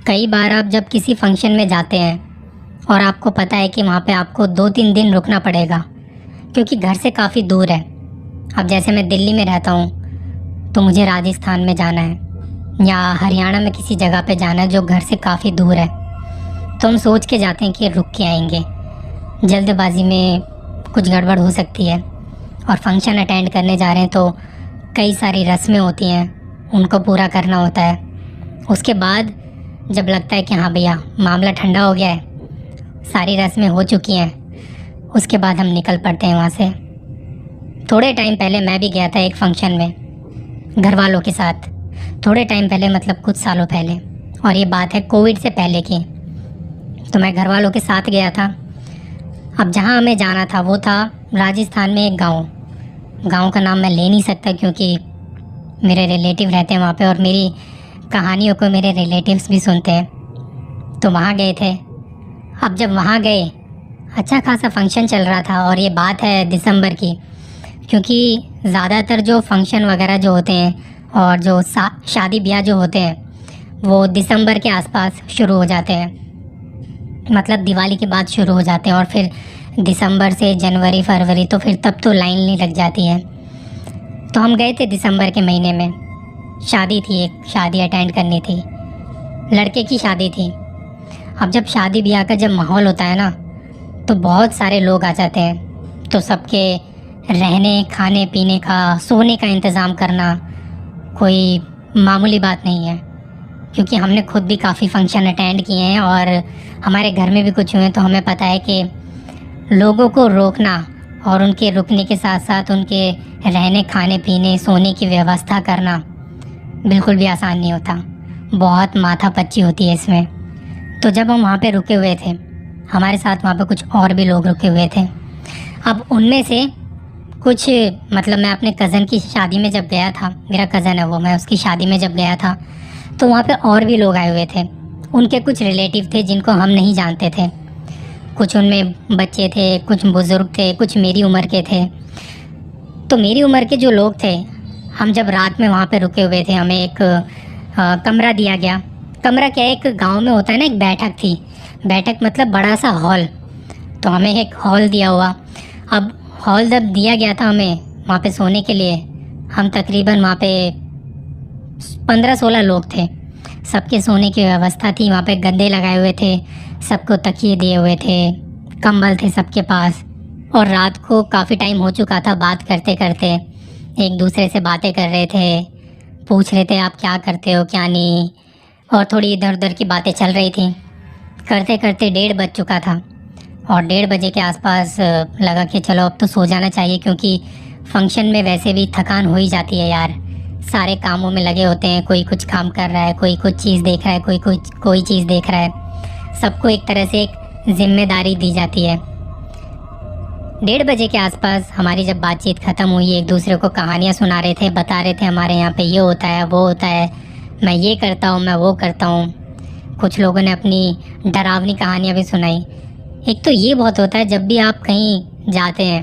कई बार आप जब किसी फंक्शन में जाते हैं और आपको पता है कि वहाँ पे आपको 2-3 दिन रुकना पड़ेगा क्योंकि घर से काफ़ी दूर है। अब जैसे मैं दिल्ली में रहता हूँ तो मुझे राजस्थान में जाना है या हरियाणा में किसी जगह पे जाना है जो घर से काफ़ी दूर है, तो हम सोच के जाते हैं कि रुक के आएंगे। जल्दबाजी में कुछ गड़बड़ हो सकती है और फंक्शन अटेंड करने जा रहे हैं तो कई सारी रस्में होती हैं, उनको पूरा करना होता है। उसके बाद जब लगता है कि हाँ भैया मामला ठंडा हो गया है, सारी रस्में हो चुकी हैं, उसके बाद हम निकल पड़ते हैं वहाँ से। थोड़े टाइम पहले मैं भी गया था एक फंक्शन में घर वालों के साथ, थोड़े टाइम पहले मतलब कुछ सालों पहले, और ये बात है कोविड से पहले की। तो मैं घर वालों के साथ गया था। अब जहाँ हमें जाना था वो था राजस्थान में एक गांव का नाम मैं ले नहीं सकता क्योंकि मेरे रिलेटिव रहते हैं वहाँ पे और मेरी कहानियों को मेरे रिलेटिव्स भी सुनते हैं। तो वहाँ गए थे। अब जब वहाँ गए, अच्छा खासा फंक्शन चल रहा था और ये बात है दिसंबर की, क्योंकि ज़्यादातर जो फंक्शन वगैरह जो होते हैं और जो शादी ब्याह जो होते हैं वो दिसंबर के आसपास शुरू हो जाते हैं, मतलब दिवाली के बाद शुरू हो जाते हैं और फिर दिसंबर से जनवरी फरवरी तो फिर तब तो लाइन नहीं लग जाती है। तो हम गए थे दिसंबर के महीने में, शादी थी, एक शादी अटेंड करनी थी, लड़के की शादी थी। अब जब शादी ब्याह का जब माहौल होता है ना तो बहुत सारे लोग आ जाते हैं, तो सबके रहने खाने पीने का सोने का इंतज़ाम करना कोई मामूली बात नहीं है, क्योंकि हमने खुद भी काफ़ी फंक्शन अटेंड किए हैं और हमारे घर में भी कुछ हुए, तो हमें पता है कि लोगों को रोकना और उनके रुकने के साथ साथ उनके रहने खाने पीने सोने की व्यवस्था करना बिल्कुल भी आसान नहीं होता, बहुत माथापच्ची होती है इसमें। तो जब हम वहाँ पे रुके हुए थे, हमारे साथ वहाँ पे कुछ और भी लोग रुके हुए थे। अब उनमें से कुछ, मतलब मैं अपने कज़न की शादी में जब गया था, मेरा कज़न है वो, मैं उसकी शादी में जब गया था तो वहाँ पे और भी लोग आए हुए थे। उनके कुछ रिलेटिव थे जिनको हम नहीं जानते थे, कुछ उनमें बच्चे थे, कुछ बुज़ुर्ग थे, कुछ मेरी उम्र के थे। तो मेरी उम्र के जो लोग थे, हम जब रात में वहाँ पे रुके हुए थे, हमें एक कमरा दिया गया। कमरा क्या है, एक गांव में होता है ना, एक बैठक थी, बैठक मतलब बड़ा सा हॉल, तो हमें एक हॉल दिया हुआ। अब हॉल जब दिया गया था हमें वहाँ पे सोने के लिए, हम तकरीबन वहाँ पे 15-16 लोग थे, सबके सोने की व्यवस्था थी। वहाँ पे गद्दे लगाए हुए थे, सबको तकिए दिए हुए थे, कंबल थे सबके पास, और रात को काफ़ी टाइम हो चुका था। बात करते करते एक दूसरे से बातें कर रहे थे, पूछ रहे थे आप क्या करते हो क्या नहीं, और थोड़ी इधर उधर की बातें चल रही थी। करते करते 1:30 बज चुका था और 1:30 बजे के आसपास लगा कि चलो अब तो सो जाना चाहिए, क्योंकि फंक्शन में वैसे भी थकान हो ही जाती है यार, सारे कामों में लगे होते हैं, कोई कुछ काम कर रहा है, कोई कुछ चीज़ देख रहा है, कोई चीज़ देख रहा है, सबको एक तरह से एक जिम्मेदारी दी जाती है। 1:30 बजे के आसपास हमारी जब बातचीत ख़त्म हुई, एक दूसरे को कहानियाँ सुना रहे थे, बता रहे थे हमारे यहाँ पे ये होता है वो होता है, मैं ये करता हूँ मैं वो करता हूँ। कुछ लोगों ने अपनी डरावनी कहानियाँ भी सुनाई। एक तो ये बहुत होता है जब भी आप कहीं जाते हैं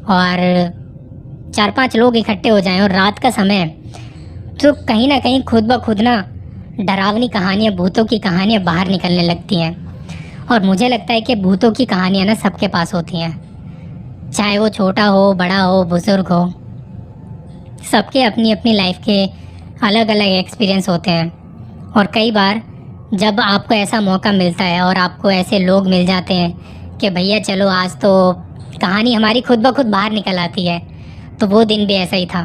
और 4-5 लोग इकट्ठे हो जाएं और रात का समय, तो कहीं ना कहीं खुद ब खुद ना डरावनी कहानियाँ, भूतों की कहानियाँ बाहर निकलने लगती हैं। और मुझे लगता है कि भूतों की कहानियाँ ना सबके पास होती हैं, चाहे वो छोटा हो बड़ा हो बुज़ुर्ग हो, सबके अपनी अपनी लाइफ के अलग अलग एक्सपीरियंस होते हैं। और कई बार जब आपको ऐसा मौका मिलता है और आपको ऐसे लोग मिल जाते हैं कि भैया चलो आज तो कहानी हमारी खुद ब खुद बाहर निकल आती है, तो वो दिन भी ऐसा ही था।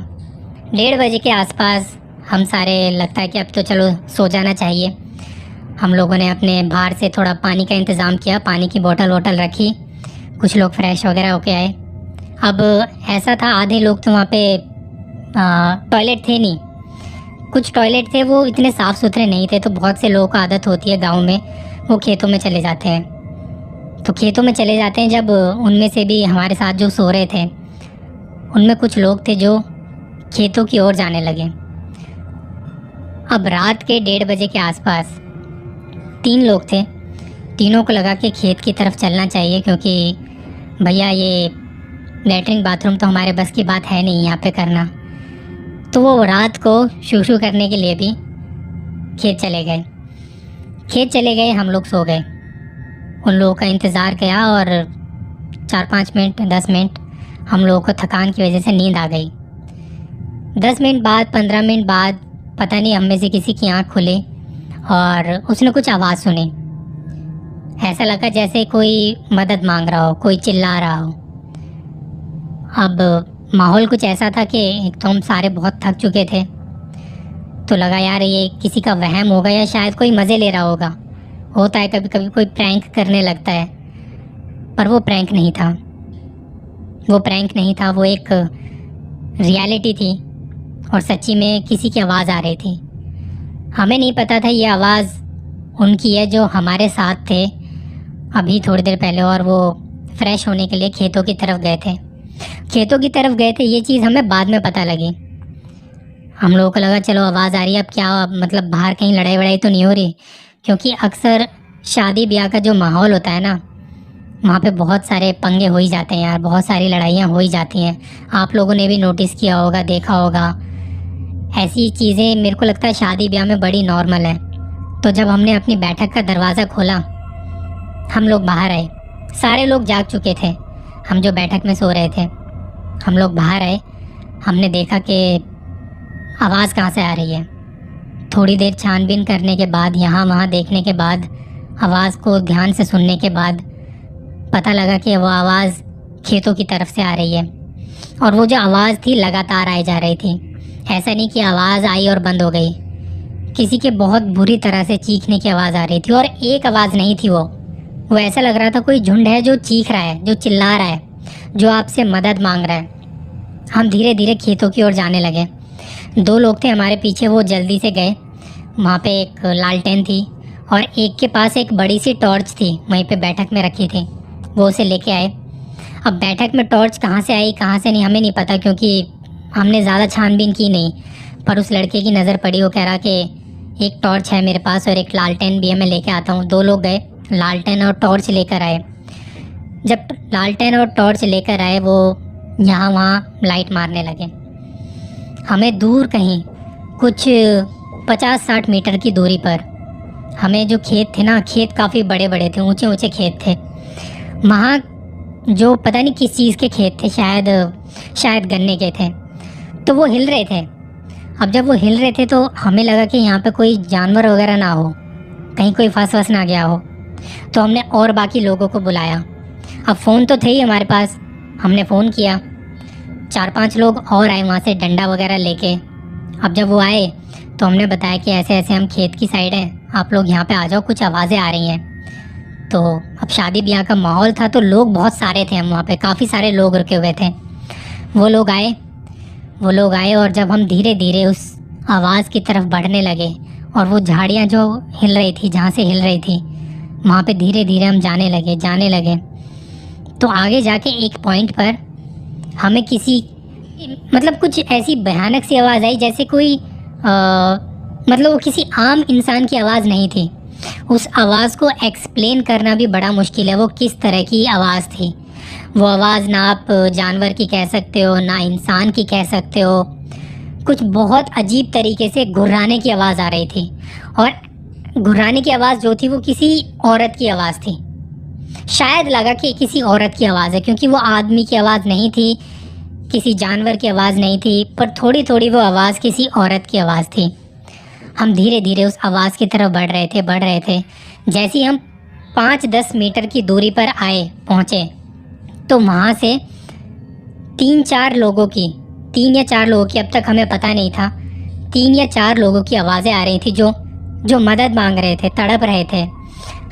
1:30 बजे के आसपास हम सारे, लगता है कि अब तो चलो सो जाना चाहिए। हम लोगों ने अपने बाहर से थोड़ा पानी का इंतज़ाम किया, पानी की बोतल वोटल रखी, कुछ लोग फ्रेश वगैरह होके आए। अब ऐसा था, आधे लोग तो वहाँ पे टॉयलेट थे नहीं, कुछ टॉयलेट थे वो इतने साफ़ सुथरे नहीं थे, तो बहुत से लोगों को आदत होती है गांव में, वो खेतों में चले जाते हैं। तो खेतों में चले जाते हैं, जब उनमें से भी हमारे साथ जो सो रहे थे उनमें कुछ लोग थे जो खेतों की ओर जाने लगे। अब रात के 1:30 बजे के आसपास 3 लोग थे, तीनों को लगा कि खेत की तरफ चलना चाहिए, क्योंकि भैया ये लेटरिन बाथरूम तो हमारे बस की बात है नहीं यहाँ पे करना। तो वो रात को शू करने के लिए भी खेत चले गए। खेत चले गए, हम लोग सो गए। उन लोगों का इंतज़ार किया और 4-5 मिनट 10 मिनट हम लोगों को थकान की वजह से नींद आ गई। 10 मिनट बाद 15 मिनट बाद पता नहीं हम में से किसी की आँख खुली और उसने कुछ आवाज़ सुनी। ऐसा लगा जैसे कोई मदद मांग रहा हो, कोई चिल्ला रहा हो। अब माहौल कुछ ऐसा था कि एक तो हम सारे बहुत थक चुके थे, तो लगा यार ये किसी का वहम होगा या शायद कोई मज़े ले रहा होगा। होता है कभी कभी कोई प्रैंक करने लगता है, पर वो प्रैंक नहीं था। वो प्रैंक नहीं था, वो एक रियलिटी थी और सच्ची में किसी की आवाज़ आ रही थी। हमें नहीं पता था ये आवाज़ उनकी है जो हमारे साथ थे अभी थोड़ी देर पहले, और वो फ्रेश होने के लिए खेतों की तरफ गए थे। खेतों की तरफ गए थे, ये चीज़ हमें बाद में पता लगी। हम लोगों को लगा चलो आवाज़ आ रही है, अब क्या मतलब बाहर कहीं लड़ाई वड़ाई तो नहीं हो रही, क्योंकि अक्सर शादी ब्याह का जो माहौल होता है ना, वहाँ पे बहुत सारे पंगे हो ही जाते हैं यार, बहुत सारी लड़ाइयाँ हो ही जाती हैं। आप लोगों ने भी नोटिस किया होगा, देखा होगा। ऐसी चीज़ें मेरे को लगता है शादी ब्याह में बड़ी नॉर्मल है। तो जब हमने अपनी बैठक का दरवाज़ा खोला, हम लोग बाहर आए। सारे लोग जाग चुके थे, हम जो बैठक में सो रहे थे। हम लोग बाहर आए, हमने देखा कि आवाज़ कहाँ से आ रही है। थोड़ी देर छानबीन करने के बाद, यहाँ वहाँ देखने के बाद, आवाज़ को ध्यान से सुनने के बाद पता लगा कि वो आवाज़ खेतों की तरफ से आ रही है। और वो जो आवाज़ थी लगातार आई जा रही थी। ऐसा नहीं कि आवाज़ आई और बंद हो गई। किसी के बहुत बुरी तरह से चीखने की आवाज़ आ रही थी, और एक आवाज़ नहीं थी वो ऐसा लग रहा था कोई झुंड है जो चीख रहा है, जो चिल्ला रहा है, जो आपसे मदद मांग रहा है। हम धीरे धीरे खेतों की ओर जाने लगे। 2 लोग थे हमारे पीछे, वो जल्दी से गए। वहाँ पे एक लालटेन थी और एक के पास एक बड़ी सी टॉर्च थी, वहीं पे बैठक में रखी थी, वो उसे लेके आए। अब बैठक में टॉर्च कहाँ से आई कहाँ से नहीं हमें नहीं पता, क्योंकि हमने ज़्यादा छानबीन की नहीं। पर उस लड़के की नज़र पड़ी, वो कह रहा कि एक टॉर्च है मेरे पास और एक लालटेन भी है, मैं लेके आता हूँ। 2 लोग गए, लालटेन और टॉर्च लेकर आए। जब लालटेन और टॉर्च लेकर आए, वो यहाँ वहाँ लाइट मारने लगे। हमें दूर कहीं कुछ 50-60 मीटर की दूरी पर हमें जो खेत थे ना, खेत काफ़ी बड़े बड़े थे, ऊंचे ऊंचे खेत थे। वहाँ जो पता नहीं किस चीज़ के खेत थे, शायद गन्ने के थे, तो वो हिल रहे थे। अब जब वो हिल रहे थे तो हमें लगा कि यहाँ पे कोई जानवर वगैरह ना हो, कहीं कोई फंस वस ना गया हो। तो हमने और बाकी लोगों को बुलाया। अब फ़ोन तो थे ही हमारे पास, हमने फ़ोन किया। 4-5 लोग और आए वहाँ से डंडा वगैरह लेके। अब जब वो आए तो हमने बताया कि ऐसे ऐसे हम खेत की साइड हैं, आप लोग यहाँ पे आ जाओ, कुछ आवाज़ें आ रही हैं। तो अब शादी ब्याह का माहौल था, तो लोग बहुत सारे थे, हम वहाँ पे काफ़ी सारे लोग रुके हुए थे। वो लोग आए और जब हम धीरे धीरे उस आवाज़ की तरफ बढ़ने लगे, और वो झाड़ियाँ जो हिल रही थी, जहाँ से हिल रही थी, वहाँ पे धीरे धीरे हम जाने लगे। तो आगे जाके एक पॉइंट पर हमें कुछ ऐसी भयानक सी आवाज़ आई, जैसे कोई मतलब वो किसी आम इंसान की आवाज़ नहीं थी। उस आवाज़ को एक्सप्लेन करना भी बड़ा मुश्किल है, वो किस तरह की आवाज़ थी। वो आवाज़ ना आप जानवर की कह सकते हो, ना इंसान की कह सकते हो। कुछ बहुत अजीब तरीके से घुर्राने की आवाज़ आ रही थी, और घुर्राने की आवाज़ जो थी वो किसी औरत की आवाज़ थी। शायद लगा कि किसी औरत की आवाज़ है, क्योंकि वो आदमी की आवाज़ नहीं थी, किसी जानवर की आवाज़ नहीं थी, पर थोड़ी थोड़ी वो आवाज़ किसी औरत की आवाज़ थी। हम धीरे धीरे उस आवाज़ की तरफ बढ़ रहे थे। जैसे ही हम 5-10 मीटर की दूरी पर पहुँचे, तो वहाँ से 3 या 4 लोगों की, अब तक हमें पता नहीं था, 3 या 4 लोगों की आवाज़ें आ रही थी जो मदद मांग रहे थे, तड़प रहे थे।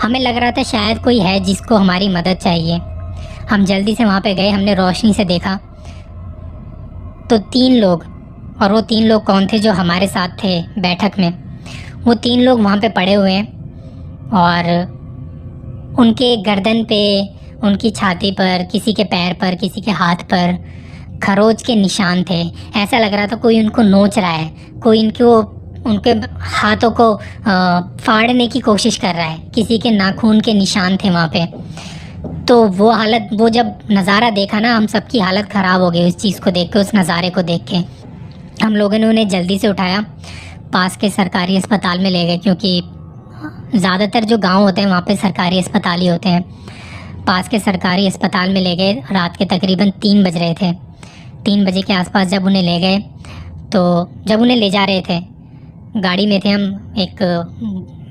हमें लग रहा था शायद कोई है जिसको हमारी मदद चाहिए। हम जल्दी से वहाँ पे गए, हमने रोशनी से देखा तो 3 लोग, और वो 3 लोग कौन थे जो हमारे साथ थे बैठक में, वो 3 लोग वहाँ पे पड़े हुए हैं, और उनके गर्दन पे, उनकी छाती पर, किसी के पैर पर, किसी के हाथ पर खरोच के निशान थे। ऐसा लग रहा था कोई उनको नोच रहा है, कोई उनके हाथों को फाड़ने की कोशिश कर रहा है। किसी के नाखून के निशान थे वहाँ पे। तो वो जब नज़ारा देखा ना, हम सबकी हालत ख़राब हो गई उस चीज़ को देख के, उस नज़ारे को देख के। हम लोगों ने उन्हें जल्दी से उठाया, पास के सरकारी अस्पताल में ले गए, क्योंकि ज़्यादातर जो गांव होते हैं वहाँ पे सरकारी अस्पताल ही होते हैं। पास के सरकारी अस्पताल में ले गए, रात के तकरीबन 3 बज रहे थे। 3 बजे के आसपास जब उन्हें ले गए, तो जब उन्हें ले जा रहे थे, गाड़ी में थे हम, एक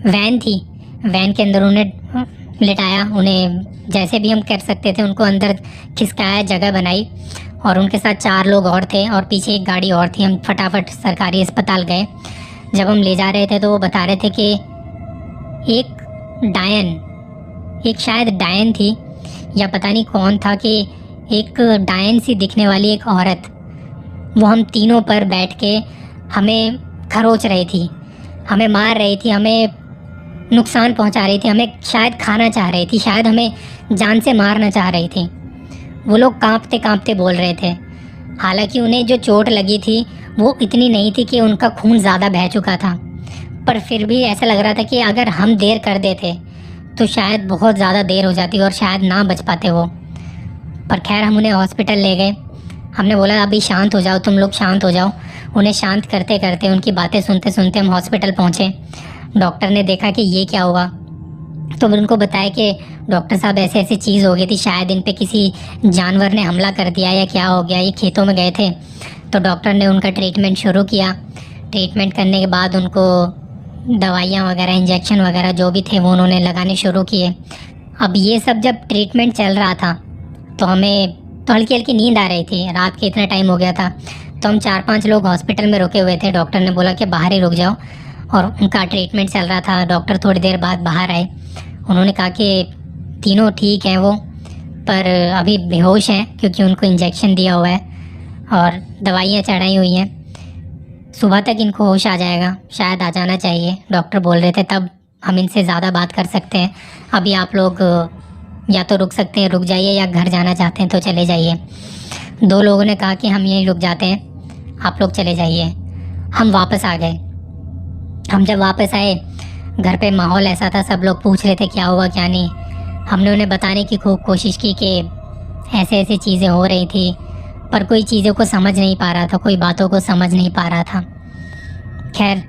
वैन थी, वैन के अंदर उन्हें लिटाया, उन्हें जैसे भी हम कर सकते थे उनको अंदर खिसकाया, जगह बनाई, और उनके साथ 4 लोग और थे और पीछे एक गाड़ी और थी। हम फटाफट सरकारी अस्पताल गए। जब हम ले जा रहे थे तो वो बता रहे थे कि एक शायद डायन थी या पता नहीं कौन था, कि एक डायन सी दिखने वाली एक औरत, वो हम तीनों पर बैठ के हमें खरोच रही थी, हमें मार रही थी, हमें नुकसान पहुंचा रही थी, हमें शायद खाना चाह रही थी, शायद हमें जान से मारना चाह रही थी। वो लोग कांपते कांपते बोल रहे थे। हालांकि उन्हें जो चोट लगी थी वो इतनी नहीं थी कि उनका खून ज़्यादा बह चुका था, पर फिर भी ऐसा लग रहा था कि अगर हम देर कर देते तो शायद बहुत ज़्यादा देर हो जाती और शायद ना बच पाते वो। पर खैर हम उन्हें हॉस्पिटल ले गए। हमने बोला अभी शांत हो जाओ, तुम लोग शांत हो जाओ। उन्हें शांत करते करते, उनकी बातें सुनते सुनते हम हॉस्पिटल पहुँचे। डॉक्टर ने देखा कि ये क्या हुआ, तो उनको बताया कि डॉक्टर साहब ऐसे ऐसी चीज़ हो गई थी, शायद इन पे किसी जानवर ने हमला कर दिया या क्या हो गया, ये खेतों में गए थे। तो डॉक्टर ने उनका ट्रीटमेंट शुरू किया। ट्रीटमेंट करने के बाद उनको दवाइयाँ वगैरह, इंजेक्शन वगैरह जो भी थे वो उन्होंने लगाने शुरू किए। अब ये सब जब ट्रीटमेंट चल रहा था तो हमें तो हल्की हल्की नींद आ रही थी, रात के इतना टाइम हो गया था। तो हम 4-5 लोग हॉस्पिटल में रुके हुए थे। डॉक्टर ने बोला कि बाहर ही रुक जाओ, और उनका ट्रीटमेंट चल रहा था। डॉक्टर थोड़ी देर बाद बाहर आए। उन्होंने कहा कि तीनों ठीक हैं वो, पर अभी बेहोश हैं क्योंकि उनको इंजेक्शन दिया हुआ है और दवाइयाँ चढ़ाई हुई हैं। सुबह तक इनको होश आ जाएगा, शायद आ जाना चाहिए, डॉक्टर बोल रहे थे। तब हम इनसे ज़्यादा बात कर सकते हैं। अभी आप लोग या तो रुक सकते हैं, रुक जाइए, या घर जाना चाहते हैं तो चले जाइए। 2 लोगों ने कहा कि हम यहीं रुक जाते हैं, आप लोग चले जाइए। हम वापस आ गए। हम जब वापस आए, घर पे माहौल ऐसा था, सब लोग पूछ रहे थे क्या हुआ क्या नहीं। हमने उन्हें बताने की खूब कोशिश की कि ऐसे ऐसी चीज़ें हो रही थी, पर कोई चीज़ों को समझ नहीं पा रहा था, कोई बातों को समझ नहीं पा रहा था। खैर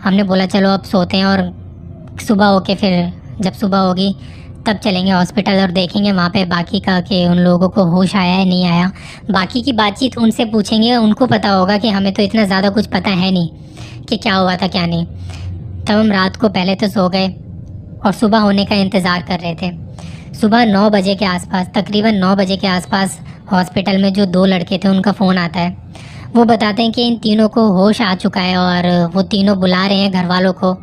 हमने बोला चलो अब सोते हैं, और सुबह होके फिर जब सुबह होगी तब चलेंगे हॉस्पिटल और देखेंगे वहाँ पे बाकी का, कि उन लोगों को होश आया है नहीं आया। बाकी की बातचीत उनसे पूछेंगे, उनको पता होगा कि हमें तो इतना ज़्यादा कुछ पता है नहीं कि क्या हुआ था क्या नहीं। तब हम रात को पहले तो सो गए और सुबह होने का इंतज़ार कर रहे थे। सुबह 9 बजे के आसपास, तकरीबन 9 बजे के आसपास हॉस्पिटल में जो 2 लड़के थे उनका फ़ोन आता है। वो बताते हैं कि इन तीनों को होश आ चुका है और वो तीनों बुला रहे हैं घर वालों को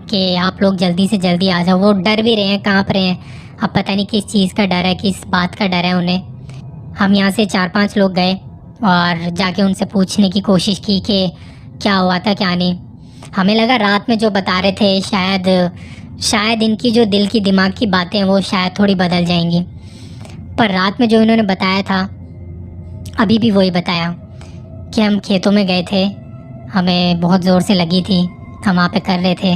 कि आप लोग जल्दी से जल्दी आ जाओ। वो डर भी रहे हैं, काँप रहे हैं। अब पता नहीं किस चीज़ का डर है, किस बात का डर है उन्हें। हम यहाँ से 4-5 लोग गए और जाके उनसे पूछने की कोशिश की कि क्या हुआ था क्या नहीं। हमें लगा रात में जो बता रहे थे शायद इनकी जो दिल की दिमाग की बातें हैं वो शायद थोड़ी बदल जाएंगी, पर रात में जो इन्होंने बताया था अभी भी वही बताया कि हम खेतों में गए थे, हमें बहुत ज़ोर से लगी थी, हम वहाँ पे कर रहे थे,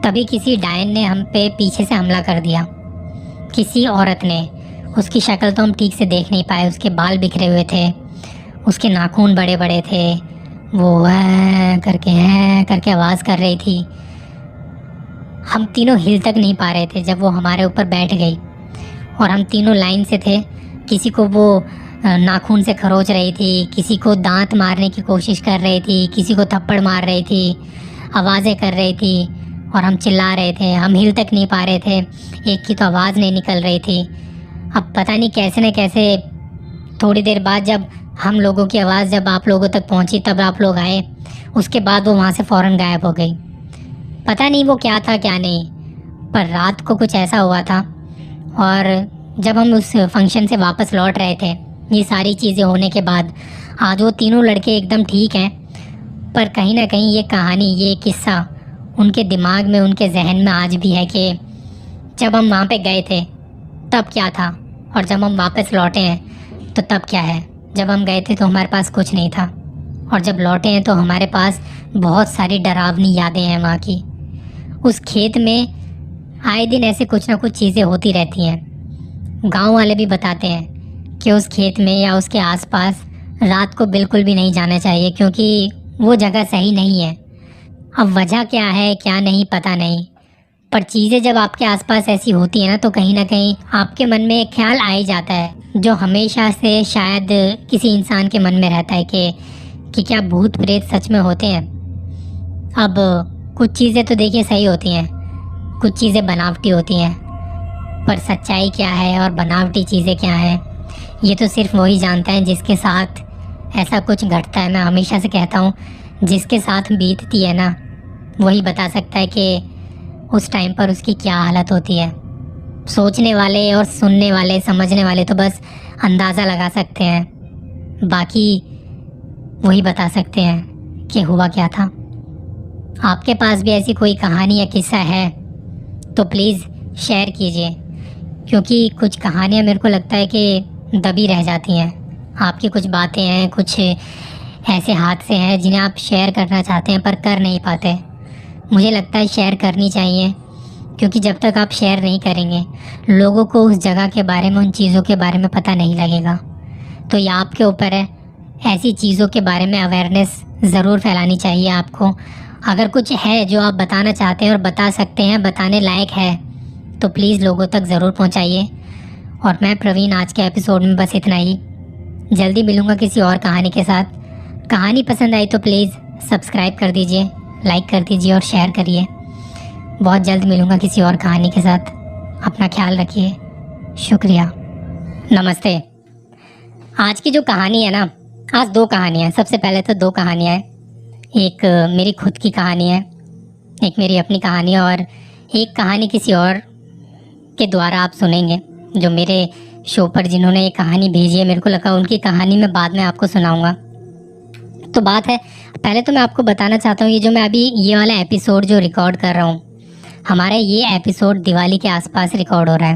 तभी किसी डायन ने हम पे पीछे से हमला कर दिया, किसी औरत ने। उसकी शक्ल तो हम ठीक से देख नहीं पाए, उसके बाल बिखरे हुए थे, उसके नाखून बड़े बड़े थे, वो है करके आवाज़ कर रही थी। हम तीनों हिल तक नहीं पा रहे थे जब वो हमारे ऊपर बैठ गई, और हम तीनों लाइन से थे। किसी को वो नाखून से खरोच रही थी, किसी को दांत मारने की कोशिश कर रही थी, किसी को थप्पड़ मार रही थी, आवाज़ें कर रही थी, और हम चिल्ला रहे थे। हम हिल तक नहीं पा रहे थे, एक की तो आवाज़ नहीं निकल रही थी। अब पता नहीं कैसे न कैसे थोड़ी देर बाद जब हम लोगों की आवाज़ जब आप लोगों तक पहुंची, तब आप लोग आए। उसके बाद वो वहाँ से फ़ौरन गायब हो गई। पता नहीं वो क्या था क्या नहीं, पर रात को कुछ ऐसा हुआ था। और जब हम उस फंक्शन से वापस लौट रहे थे, ये सारी चीज़ें होने के बाद, आज वो तीनों लड़के एकदम ठीक हैं, पर कहीं ना कहीं ये कहानी, ये किस्सा उनके दिमाग में, उनके जहन में आज भी है कि जब हम वहाँ पे गए थे तब क्या था, और जब हम वापस लौटे हैं तो तब क्या है। जब हम गए थे तो हमारे पास कुछ नहीं था, और जब लौटे हैं तो हमारे पास बहुत सारी डरावनी यादें हैं वहाँ की। उस खेत में आए दिन ऐसे कुछ ना कुछ चीज़ें होती रहती हैं। गांव वाले भी बताते हैं कि उस खेत में या उसके आसपास रात को बिल्कुल भी नहीं जाना चाहिए, क्योंकि वो जगह सही नहीं है। अब वजह क्या है क्या नहीं पता नहीं, पर चीज़ें जब आपके आसपास ऐसी होती है ना, तो कहीं ना कहीं आपके मन में एक ख्याल आ ही जाता है जो हमेशा से शायद किसी इंसान के मन में रहता है कि क्या भूत प्रेत सच में होते हैं। अब कुछ चीज़ें तो देखिए सही होती हैं, कुछ चीज़ें बनावटी होती हैं, पर सच्चाई क्या है और बनावटी चीज़ें क्या हैं ये तो सिर्फ वही जानता है जिसके साथ ऐसा कुछ घटता है। मैं हमेशा से कहता हूँ, जिसके साथ बीतती है ना वही बता सकता है कि उस टाइम पर उसकी क्या हालत होती है। सोचने वाले और सुनने वाले, समझने वाले तो बस अंदाज़ा लगा सकते हैं, बाकी वही बता सकते हैं कि हुआ क्या था। आपके पास भी ऐसी कोई कहानी या किस्सा है तो प्लीज़ शेयर कीजिए, क्योंकि कुछ कहानियाँ मेरे को लगता है कि दबी रह जाती हैं। आपकी कुछ बातें हैं, कुछ ऐसे हादसे हैं जिन्हें आप शेयर करना चाहते हैं पर कर नहीं पाते। मुझे लगता है शेयर करनी चाहिए, क्योंकि जब तक आप शेयर नहीं करेंगे लोगों को उस जगह के बारे में, उन चीज़ों के बारे में पता नहीं लगेगा। तो ये आपके ऊपर है, ऐसी चीज़ों के बारे में अवेयरनेस ज़रूर फैलानी चाहिए आपको। अगर कुछ है जो आप बताना चाहते हैं और बता सकते हैं, बताने लायक है, तो प्लीज़ लोगों तक ज़रूर पहुंचाइए। और मैं प्रवीण, आज के एपिसोड में बस इतना ही। जल्दी मिलूँगा किसी और कहानी के साथ। कहानी पसंद आई तो प्लीज़ सब्सक्राइब कर दीजिए, लाइक कर दीजिए और शेयर करिए। बहुत जल्द मिलूँगा किसी और कहानी के साथ। अपना ख्याल रखिए। शुक्रिया। नमस्ते। आज की जो कहानी है ना, आज दो कहानियाँ। सबसे पहले तो दो कहानियाँ हैं। एक मेरी खुद की कहानी है, एक मेरी अपनी कहानी है, और एक कहानी किसी और के द्वारा आप सुनेंगे जो मेरे शो पर जिन्होंने ये कहानी भेजी है। मेरे को लगा उनकी कहानी मैं बाद में आपको सुनाऊंगा। तो बात है, पहले तो मैं आपको बताना चाहता हूँ, ये जो मैं अभी ये वाला एपिसोड जो रिकॉर्ड कर रहा हूँ, हमारा ये एपिसोड दिवाली के आसपास रिकॉर्ड हो रहा है।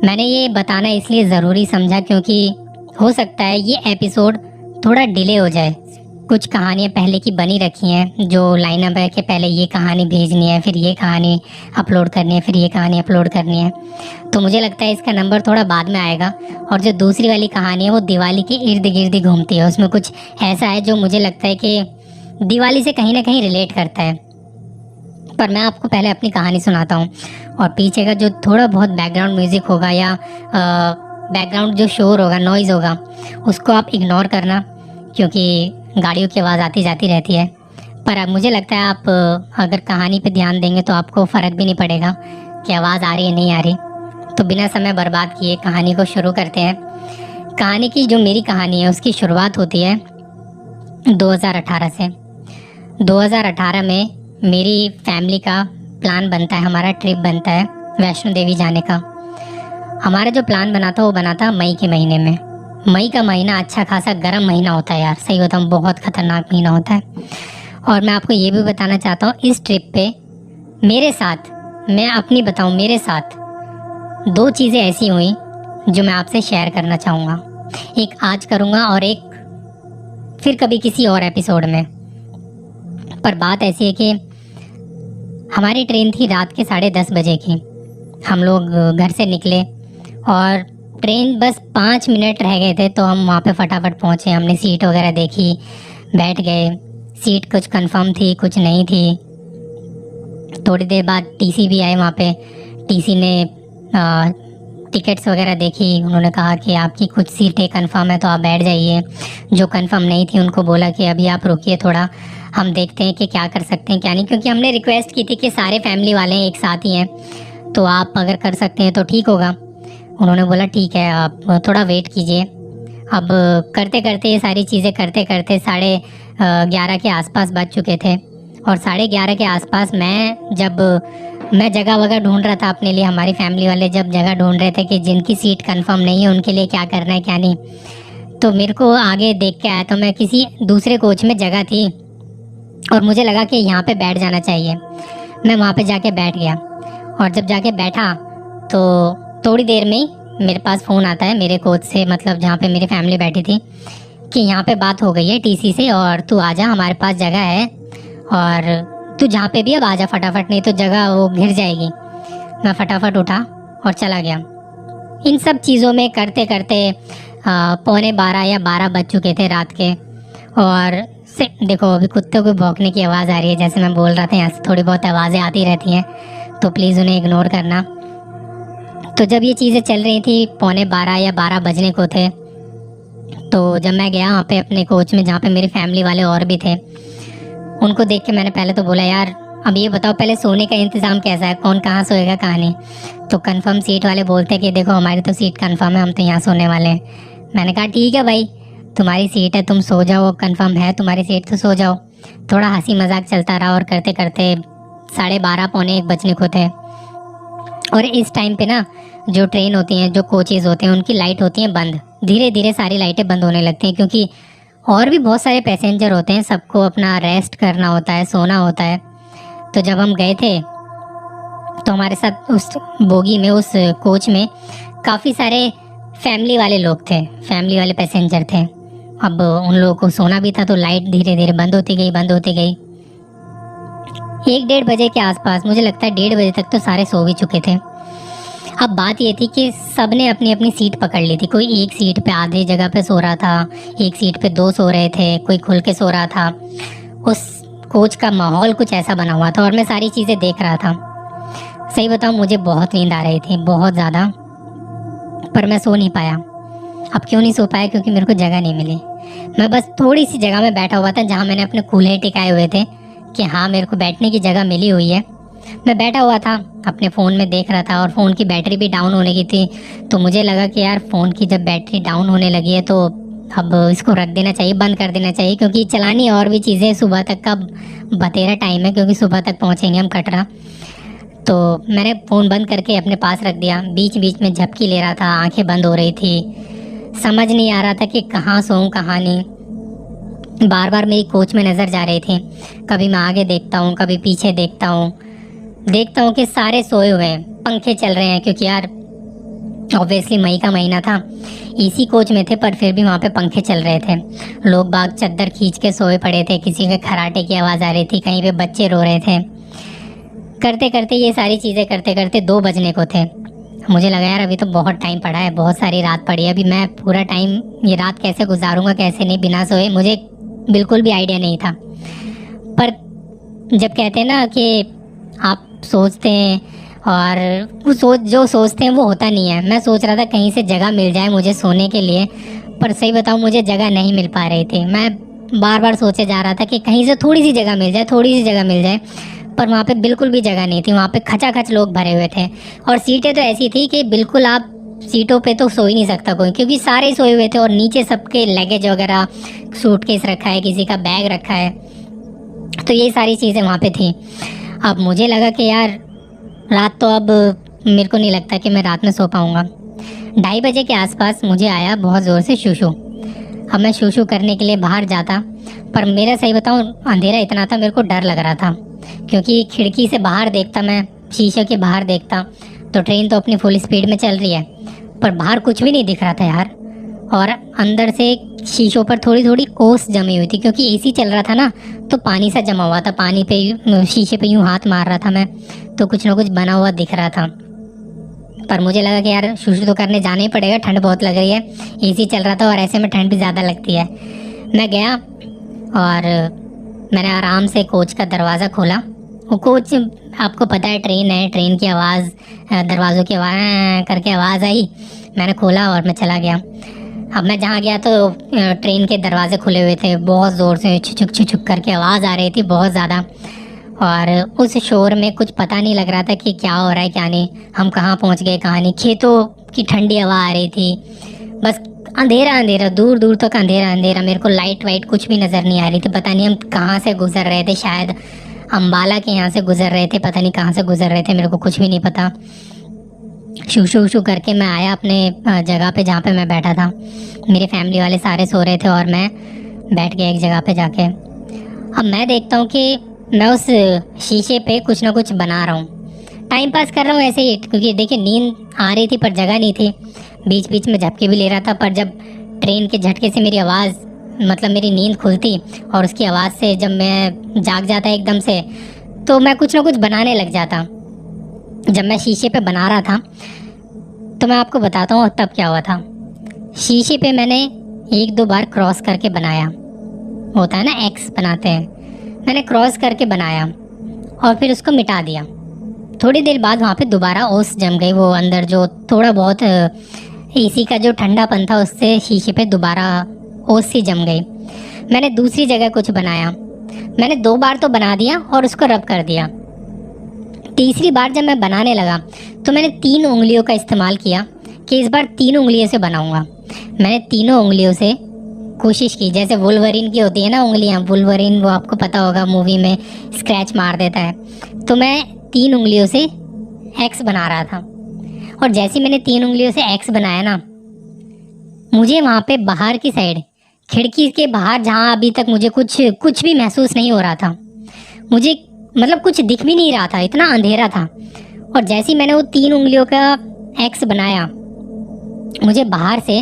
मैंने ये बताना इसलिए ज़रूरी समझा क्योंकि हो सकता है ये एपिसोड थोड़ा डिले हो जाए। कुछ कहानियाँ पहले की बनी रखी हैं जो लाइनअप है कि पहले ये कहानी भेजनी है, फिर ये कहानी अपलोड करनी है, फिर ये कहानी अपलोड करनी है। तो मुझे लगता है इसका नंबर थोड़ा बाद में आएगा। और जो दूसरी वाली कहानी है वो दिवाली के इर्द गिर्द ही घूमती है। उसमें कुछ ऐसा है जो मुझे लगता है कि दिवाली से कहीं ना कहीं रिलेट करता है। पर मैं आपको पहले अपनी कहानी सुनाता हूँ, और पीछे का जो थोड़ा बहुत बैकग्राउंड म्यूज़िक होगा या बैकग्राउंड जो शोर होगा, नॉइज़ होगा, उसको आप इग्नोर करना, क्योंकि गाड़ियों की आवाज़ आती जाती रहती है। पर अब मुझे लगता है आप अगर कहानी पे ध्यान देंगे तो आपको फ़र्क भी नहीं पड़ेगा कि आवाज़ आ रही है नहीं आ रही। तो बिना समय बर्बाद किए कहानी को शुरू करते हैं। कहानी की जो मेरी कहानी है उसकी शुरुआत होती है 2018 से। 2018 में मेरी फैमिली का प्लान बनता है, हमारा ट्रिप बनता है वैष्णो देवी जाने का। हमारा जो प्लान बना था वो बना था मई के महीने में। मई का महीना अच्छा खासा गर्म महीना होता है यार, सही बताऊँ बहुत ख़तरनाक महीना होता है। और मैं आपको ये भी बताना चाहता हूँ, इस ट्रिप पे मेरे साथ, मैं अपनी बताऊँ, मेरे साथ दो चीज़ें ऐसी हुई जो मैं आपसे शेयर करना चाहूँगा। एक आज करूँगा और एक फिर कभी किसी और एपिसोड में। पर बात ऐसी है कि हमारी ट्रेन थी रात के 10:30 बजे की। हम लोग घर से निकले और ट्रेन बस 5 मिनट रह गए थे, तो हम वहाँ पे फटाफट पहुँचे। हमने सीट वगैरह देखी, बैठ गए। सीट कुछ कंफर्म थी, कुछ नहीं थी। थोड़ी देर बाद टीसी भी आए वहाँ पे। टीसी ने टिकट्स वगैरह देखी। उन्होंने कहा कि आपकी कुछ सीटें कंफर्म है तो आप बैठ जाइए। जो कंफर्म नहीं थी उनको बोला कि अभी आप रुकिए थोड़ा, हम देखते हैं कि क्या कर सकते हैं क्या नहीं, क्योंकि हमने रिक्वेस्ट की थी कि सारे फैमिली वाले एक साथ ही हैं, तो आप अगर कर सकते हैं तो ठीक होगा। उन्होंने बोला ठीक है, आप थोड़ा वेट कीजिए। अब करते करते ये सारी चीज़ें करते करते 11:30 के आसपास बज चुके थे। और 11:30 के आसपास मैं जगह वगैरह ढूंढ रहा था अपने लिए। हमारी फैमिली वाले जब जगह ढूंढ रहे थे कि जिनकी सीट कंफर्म नहीं है उनके लिए क्या करना है क्या नहीं, तो मेरे को आगे देख के आया, तो मैं किसी दूसरे कोच में जगह थी और मुझे लगा कि यहाँ पे बैठ जाना चाहिए। मैं वहाँ पे जाके बैठ गया, और जब जाके बैठा तो थोड़ी देर में ही मेरे पास फ़ोन आता है मेरे कोच से, मतलब जहाँ पे मेरी फैमिली बैठी थी, कि यहाँ पे बात हो गई है टीसी से और तू आजा, हमारे पास जगह है और तू जहाँ पे भी अब आजा फटाफट, नहीं तो जगह वो घिर जाएगी। मैं फटाफट उठा और चला गया। इन सब चीज़ों में करते करते 11:45 या 12 बज चुके थे रात के। और देखो अभी कुत्तों को भौंकने की आवाज़ आ रही है, जैसे मैं बोल रहा था यहाँ से थोड़ी बहुत आवाज़ें आती रहती हैं, तो प्लीज़ उन्हें इग्नोर करना। तो जब ये चीज़ें चल रही थी, 11:15 या 12 बजने को थे, तो जब मैं गया वहाँ पे अपने कोच में, जहाँ पे मेरी फैमिली वाले और भी थे, उनको देख के मैंने पहले तो बोला, यार अब ये बताओ पहले सोने का इंतज़ाम कैसा है, कौन कहाँ सोएगा कहाँ नहीं। तो कंफर्म सीट वाले बोलते कि देखो हमारी तो सीट कंफर्म है, हम तो यहाँ सोने वाले हैं। मैंने कहा ठीक है भाई, तुम्हारी सीट है, तुम सो जाओ, कंफर्म है तुम्हारी सीट तो सो जाओ। थोड़ा हंसी मजाक चलता रहा और करते करते 12:30 पौने 1 बजने को थे। और इस टाइम पे ना जो ट्रेन होती हैं, जो कोचेज़ होते हैं, उनकी लाइट होती हैं बंद। धीरे धीरे सारी लाइटें बंद होने लगती हैं, क्योंकि और भी बहुत सारे पैसेंजर होते हैं, सबको अपना रेस्ट करना होता है, सोना होता है। तो जब हम गए थे तो हमारे साथ उस बोगी में, उस कोच में काफ़ी सारे फैमिली वाले लोग थे, फैमिली वाले पैसेंजर थे। अब उन लोगों को सोना भी था, तो लाइट धीरे धीरे बंद होती गई, बंद होती गई। 1-1:30 बजे के आसपास, मुझे लगता है 1:30 बजे तक तो सारे सो भी चुके थे। अब बात ये थी कि सब ने अपनी अपनी सीट पकड़ ली थी। कोई एक सीट पे आधे जगह पे सो रहा था, एक सीट पे 2 सो रहे थे, कोई खुल के सो रहा था। उस कोच का माहौल कुछ ऐसा बना हुआ था और मैं सारी चीज़ें देख रहा था। सही बताऊँ, मुझे बहुत नींद आ रही थी, बहुत ज़्यादा, पर मैं सो नहीं पाया। अब क्यों नहीं सो पाया? क्योंकि मेरे को जगह नहीं मिली। मैं बस थोड़ी सी जगह में बैठा हुआ था, जहाँ मैंने अपने कूल्हे टिकाए हुए थे कि हाँ मेरे को बैठने की जगह मिली हुई है। मैं बैठा हुआ था, अपने फ़ोन में देख रहा था, और फ़ोन की बैटरी भी डाउन होने की थी। तो मुझे लगा कि यार फ़ोन की जब बैटरी डाउन होने लगी है तो अब इसको रख देना चाहिए, बंद कर देना चाहिए, क्योंकि चलानी और भी चीज़ें, सुबह तक का बतेरा टाइम है, क्योंकि सुबह तक पहुँचेंगे हम कटरा। तो मैंने फ़ोन बंद करके अपने पास रख दिया। बीच बीच में झपकी ले रहा था, आंखें बंद हो रही थी, समझ नहीं आ रहा था कि कहाँ सोऊं कहाँ नहीं। बार बार मेरी कोच में नज़र जा रही थी, कभी मैं आगे देखता हूँ, कभी पीछे देखता हूँ कि सारे सोए हुए हैं, पंखे चल रहे हैं, क्योंकि यार ऑब्वियसली मई का महीना था। एसी कोच में थे, पर फिर भी वहाँ पे पंखे चल रहे थे। लोग बाग चद्दर खींच के सोए पड़े थे, किसी के खराटे की आवाज़ आ रही थी, कहीं पे बच्चे रो रहे थे। करते करते ये सारी चीज़ें करते करते 2 बजने को थे। मुझे लगा यार अभी तो बहुत टाइम पड़ा है, बहुत सारी रात पड़ी है, अभी मैं पूरा टाइम ये रात कैसे गुजारूंगा, कैसे नहीं बिना सोए, मुझे बिल्कुल भी आइडिया नहीं था। पर जब कहते हैं ना कि आप सोचते हैं और वो जो सोचते हैं वो होता नहीं है। मैं सोच रहा था कहीं से जगह मिल जाए मुझे सोने के लिए, पर सही बताऊँ मुझे जगह नहीं मिल पा रही थी। मैं बार बार सोचे जा रहा था कि कहीं से थोड़ी सी जगह मिल जाए, थोड़ी सी जगह मिल जाए, पर वहाँ पे बिल्कुल भी जगह नहीं थी। वहाँ पे खचाखच लोग भरे हुए थे, और सीटें तो ऐसी थी कि बिल्कुल आप सीटों पे तो सो ही नहीं सकता कोई, क्योंकि सारे सोए हुए थे, और नीचे सबके लगेज वगैरह, सूटकेस रखा है, किसी का बैग रखा है, तो ये सारी चीज़ें वहाँ पे थी। अब मुझे लगा कि यार रात तो अब मेरे को नहीं लगता कि मैं रात में सो पाऊँगा। 2:30 बजे के आसपास मुझे आया बहुत ज़ोर से शूशू। अब मैं शूशू करने के लिए बाहर जाता, पर मेरा सही बताऊँ अंधेरा इतना था, मेरे को डर लग रहा था, क्योंकि खिड़की से बाहर देखता, मैं शीशे के बाहर देखता, तो ट्रेन तो अपनी फुल स्पीड में चल रही है, पर बाहर कुछ भी नहीं दिख रहा था यार। और अंदर से शीशों पर थोड़ी थोड़ी ओस जमी हुई थी, क्योंकि एसी चल रहा था ना, तो पानी सा जमा हुआ था, पानी पे शीशे पे यूँ हाथ मार रहा था मैं, तो कुछ ना कुछ बना हुआ दिख रहा था। पर मुझे लगा कि यार शूशू तो करने जाना ही पड़ेगा, ठंड बहुत लग रही है, एसी चल रहा था और ऐसे में ठंड भी ज़्यादा लगती है। मैं गया और मैंने आराम से कोच का दरवाज़ा खोला। वो कोच, आपको पता है ट्रेन है, ट्रेन की आवाज़, दरवाज़ों की आवाज़ करके आवाज़ आई, मैंने खोला और मैं चला गया। अब मैं जहाँ गया तो ट्रेन के दरवाजे खुले हुए थे, बहुत ज़ोर से छुचुक छुचुक करके आवाज़ आ रही थी, बहुत ज़्यादा, और उस शोर में कुछ पता नहीं लग रहा था कि क्या हो रहा है क्या नहीं, हम कहाँ पहुँच गए कहाँ नहीं। खेतों की ठंडी हवा आ रही थी, बस अंधेरा अंधेरा, दूर दूर तक अंधेरा अंधेरा, मेरे को लाइट वाइट कुछ भी नज़र नहीं आ रही थी। पता नहीं हम कहाँ से गुजर रहे थे, शायद अम्बाला के यहाँ से गुजर रहे थे, पता नहीं कहाँ से गुजर रहे थे, मेरे को कुछ भी नहीं पता। शू शू शू करके मैं आया अपने जगह पे जहाँ पे मैं बैठा था। मेरे फैमिली वाले सारे सो रहे थे और मैं बैठ गया एक जगह पे जाके। अब मैं देखता हूँ कि मैं उस शीशे पे कुछ ना कुछ बना रहा हूँ, टाइम पास कर रहा हूँ ऐसे ही, क्योंकि देखिए नींद आ रही थी पर जगह नहीं थी, बीच बीच में झपके भी ले रहा था। पर जब ट्रेन के झटके से मेरी आवाज़, मतलब मेरी नींद खुलती और उसकी आवाज़ से जब मैं जाग जाता एकदम से, तो मैं कुछ ना कुछ बनाने लग जाता। जब मैं शीशे पे बना रहा था तो मैं आपको बताता हूँ तब क्या हुआ था। शीशे पे मैंने 1-2 बार क्रॉस करके बनाया, होता है ना एक्स बनाते हैं, मैंने क्रॉस करके बनाया और फिर उसको मिटा दिया। थोड़ी देर बाद वहाँ पे दोबारा ओस जम गई। वो अंदर जो थोड़ा बहुत एसी का जो ठंडापन था उससे शीशे पे दोबारा ओस सी जम गई। मैंने दूसरी जगह कुछ बनाया। मैंने 2 बार तो बना दिया और उसको रब कर दिया। तीसरी बार जब मैं बनाने लगा तो मैंने 3 उंगलियों का इस्तेमाल किया कि इस बार 3 उंगलियों से बनाऊंगा। मैंने तीनों उंगलियों से कोशिश की, जैसे वुल्वरीन की होती है ना उंगलियां, वुल्वरीन वो आपको पता होगा मूवी में स्क्रैच मार देता है। तो मैं 3 उंगलियों से एक्स बना रहा था और जैसे मैंने 3 उंगलियों से एक्स बनाया ना, मुझे वहाँ पे बाहर की साइड खिड़की के बाहर जहाँ अभी तक मुझे कुछ भी महसूस नहीं हो रहा था, मुझे मतलब कुछ दिख भी नहीं रहा था, इतना अंधेरा था। और जैसे ही मैंने वो 3 उंगलियों का एक्स बनाया, मुझे बाहर से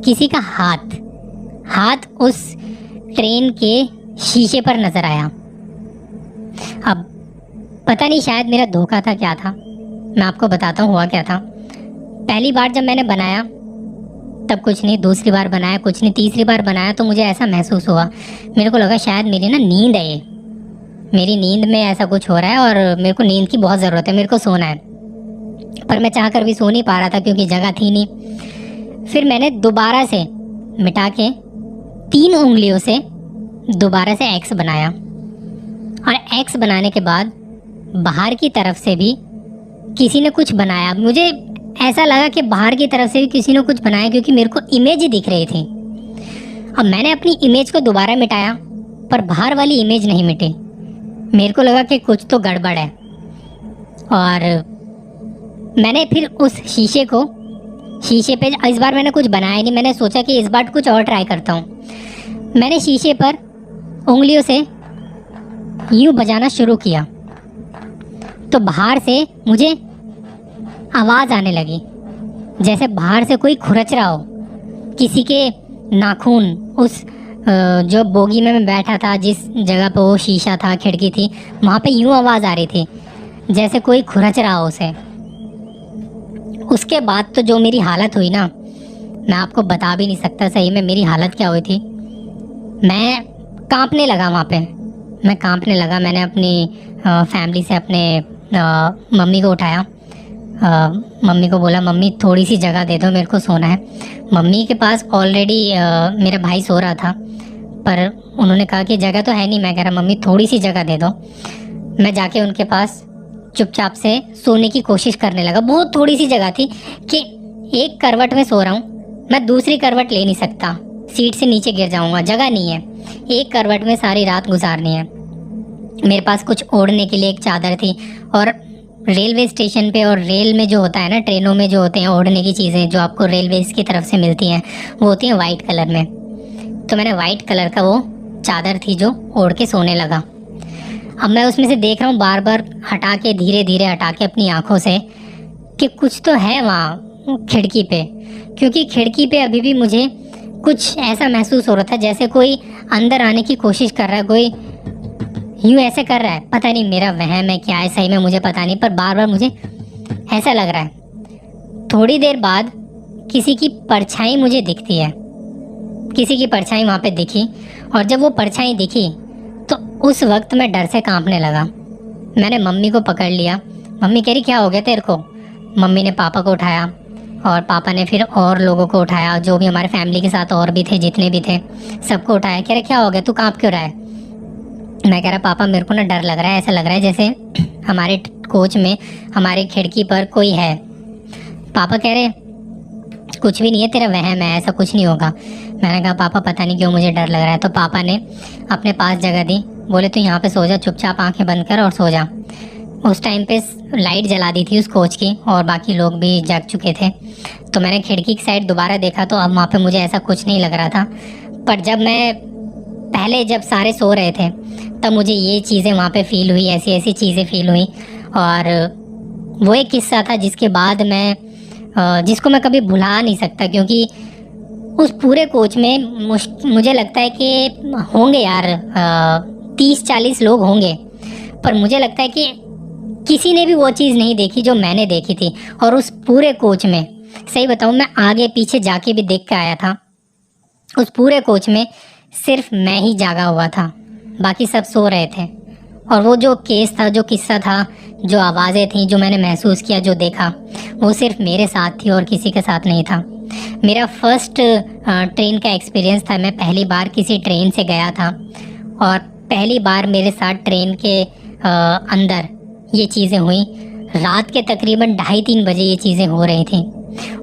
किसी का हाथ उस ट्रेन के शीशे पर नज़र आया। अब पता नहीं शायद मेरा धोखा था क्या था, मैं आपको बताता हूँ हुआ क्या था। पहली बार जब मैंने बनाया तब कुछ नहीं, दूसरी बार बनाया कुछ नहीं, तीसरी बार बनाया तो मुझे ऐसा महसूस हुआ, मेरे को लगा शायद मेरी ना नींद है, ये मेरी नींद में ऐसा कुछ हो रहा है और मेरे को नींद की बहुत ज़रूरत है, मेरे को सोना है। पर मैं चाह कर भी सो नहीं पा रहा था क्योंकि जगह थी नहीं। फिर मैंने दोबारा से मिटा के 3 उंगलियों से दोबारा से एक्स बनाया और एक्स बनाने के बाद बाहर की तरफ से भी किसी ने कुछ बनाया। मुझे ऐसा लगा कि बाहर की तरफ से भी किसी ने कुछ बनाया क्योंकि मेरे को इमेज दिख रही थी। अब मैंने अपनी इमेज को दोबारा मिटाया पर बाहर वाली इमेज नहीं मिटी। मेरे को लगा कि कुछ तो गड़बड़ है और मैंने फिर उस शीशे पे इस बार मैंने कुछ बनाया नहीं। मैंने सोचा कि इस बार कुछ और ट्राई करता हूँ। मैंने शीशे पर उंगलियों से यूँ बजाना शुरू किया तो बाहर से मुझे आवाज़ आने लगी, जैसे बाहर से कोई खुरच रहा हो, किसी के नाखून। उस जो बोगी में मैं बैठा था, जिस जगह पे वो शीशा था, खिड़की थी, वहाँ पे यूँ आवाज़ आ रही थी जैसे कोई खुरच रहा हो उसे। उसके बाद तो जो मेरी हालत हुई ना, मैं आपको बता भी नहीं सकता सही में मेरी हालत क्या हुई थी। मैं कांपने लगा वहाँ पे, मैं कांपने लगा। मैंने अपनी फैमिली से अपने मम्मी को उठाया, मम्मी को बोला मम्मी थोड़ी सी जगह दे दो, मेरे को सोना है। मम्मी के पास ऑलरेडी मेरा भाई सो रहा था पर उन्होंने कहा कि जगह तो है नहीं। मैं कह रहा मम्मी थोड़ी सी जगह दे दो। मैं जाके उनके पास चुपचाप से सोने की कोशिश करने लगा। बहुत थोड़ी सी जगह थी कि एक करवट में सो रहा हूँ, मैं दूसरी करवट ले नहीं सकता, सीट से नीचे गिर जाऊँगा, जगह नहीं है। एक करवट में सारी रात गुजारनी है। मेरे पास कुछ ओढ़ने के लिए एक चादर थी और रेलवे स्टेशन पे और रेल में जो होता है ना, ट्रेनों में जो होते हैं ओढ़ने की चीज़ें जो आपको रेलवे की तरफ से मिलती हैं, वो होती हैं वाइट कलर में। तो मैंने वाइट कलर का वो चादर थी जो ओढ़ के सोने लगा। अब मैं उसमें से देख रहा हूँ बार बार हटा के, धीरे धीरे हटा के अपनी आँखों से कि कुछ तो है वहाँ खिड़की पे, क्योंकि खिड़की पे अभी भी मुझे कुछ ऐसा महसूस हो रहा था जैसे कोई अंदर आने की कोशिश कर रहा है, कोई यूँ ऐसे कर रहा है। पता नहीं मेरा वहम है क्या है, सही में मुझे पता नहीं, पर बार बार मुझे ऐसा लग रहा है। थोड़ी देर बाद किसी की परछाई मुझे दिखती है, किसी की परछाई वहाँ पे दिखी और जब वो परछाई दिखी तो उस वक्त मैं डर से कांपने लगा। मैंने मम्मी को पकड़ लिया। मम्मी कह रही क्या हो गया तेरे को। मम्मी ने पापा को उठाया और पापा ने फिर और लोगों को उठाया, जो भी हमारे फैमिली के साथ और भी थे, जितने भी थे सबको उठाया। कह रहे क्या हो गया, तू कांप क्यों रहा है। मैं कह रहा पापा मेरे को ना डर लग रहा है, ऐसा लग रहा है जैसे हमारे कोच में हमारी खिड़की पर कोई है। पापा कह रहे कुछ भी नहीं है, तेरा वहम है, ऐसा कुछ नहीं होगा। मैंने कहा पापा पता नहीं क्यों मुझे डर लग रहा है। तो पापा ने अपने पास जगह दी, बोले तू यहाँ पे सो जा, चुपचाप आंखें बंद कर और सो जा। उस टाइम पे लाइट जला दी थी उस कोच की और बाकी लोग भी जाग चुके थे। तो मैंने खिड़की की साइड दोबारा देखा तो अब वहाँ पे मुझे ऐसा कुछ नहीं लग रहा था। पर जब मैं पहले जब सारे सो रहे थे तब मुझे ये चीज़ें वहाँ पे फ़ील हुई, ऐसी ऐसी चीज़ें फ़ील हुई। और वो एक किस्सा था जिसके बाद जिसको मैं कभी भुला नहीं सकता, क्योंकि उस पूरे कोच में मुझे लगता है कि होंगे यार 30-40 लोग होंगे, पर मुझे लगता है कि किसी ने भी वो चीज़ नहीं देखी जो मैंने देखी थी। और उस पूरे कोच में सही बताऊँ, मैं आगे पीछे जाके भी देख के आया था। उस पूरे कोच में सिर्फ मैं ही जागा हुआ था, बाकी सब सो रहे थे। और वो जो केस था, जो किस्सा था, जो आवाज़ें थीं, जो मैंने महसूस किया, जो देखा, वो सिर्फ मेरे साथ थी और किसी के साथ नहीं था। मेरा फर्स्ट ट्रेन का एक्सपीरियंस था। मैं पहली बार किसी ट्रेन से गया था और पहली बार मेरे साथ ट्रेन के अंदर ये चीज़ें हुई। रात के तकरीबन 2:30-3 बजे ये चीज़ें हो रही थी।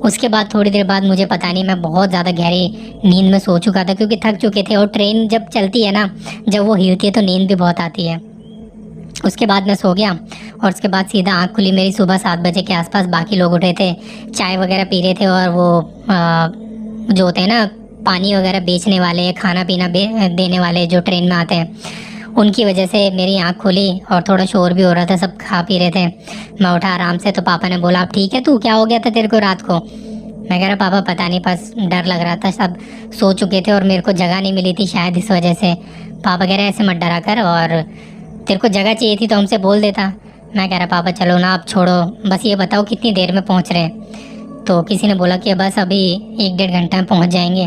उसके बाद थोड़ी देर बाद मुझे पता नहीं, मैं बहुत ज़्यादा गहरी नींद में सो चुका था क्योंकि थक चुके थे। और ट्रेन जब चलती है ना, जब वो हिलती है तो नींद भी बहुत आती है। उसके बाद मैं सो गया और उसके बाद सीधा आँख खुली मेरी सुबह 7 बजे के आसपास। बाकी लोग उठे थे, चाय वगैरह पी रहे थे और वो जो होते हैं ना पानी वगैरह बेचने वाले, खाना पीना देने वाले जो ट्रेन में आते हैं, उनकी वजह से मेरी आँख खुली और थोड़ा शोर भी हो रहा था, सब खा पी रहे थे। मैं उठा आराम से तो पापा ने बोला, अब ठीक है तू, क्या हो गया था तेरे को रात को? मैं कह रहा पापा पता नहीं, बस डर लग रहा था, सब सो चुके थे और मेरे को जगह नहीं मिली थी शायद इस वजह से। पापा कह रहे ऐसे मत डरा कर, और तेरे को जगह चाहिए थी तो हमसे बोल देता। मैं कह रहा पापा चलो ना, आप छोड़ो, बस ये बताओ कितनी देर में पहुंच रहे हैं? तो किसी ने बोला कि बस अभी 1-1.5 घंटा में पहुंच जाएंगे।